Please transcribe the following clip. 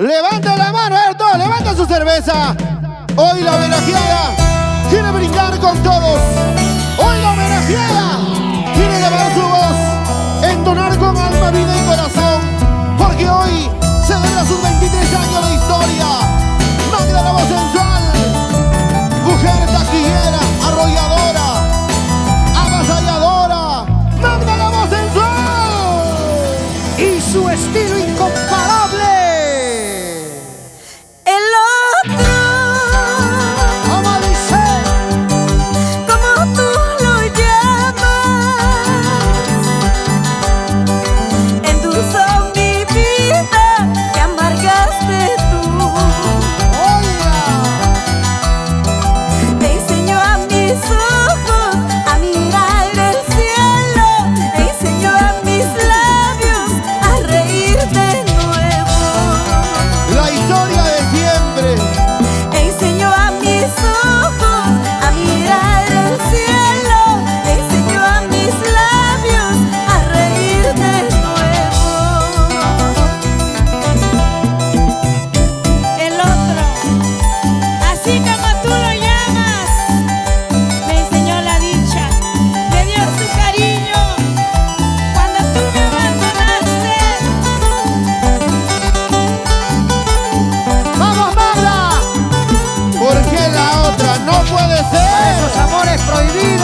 Levanta la mano, todos, levanta su cerveza. Hoy la homenajeada quiere brindar con todos. Hoy la homenajeada quiere llevar su voz, entonar con alma, vida y corazón, porque hoy celebra sus 23 años de historia. Magda la voz sensual, mujer taquillera, arrolladora, avasalladora. Magda la voz sensual y su estilo incomparable. Puede ser. Para esos amores prohibidos.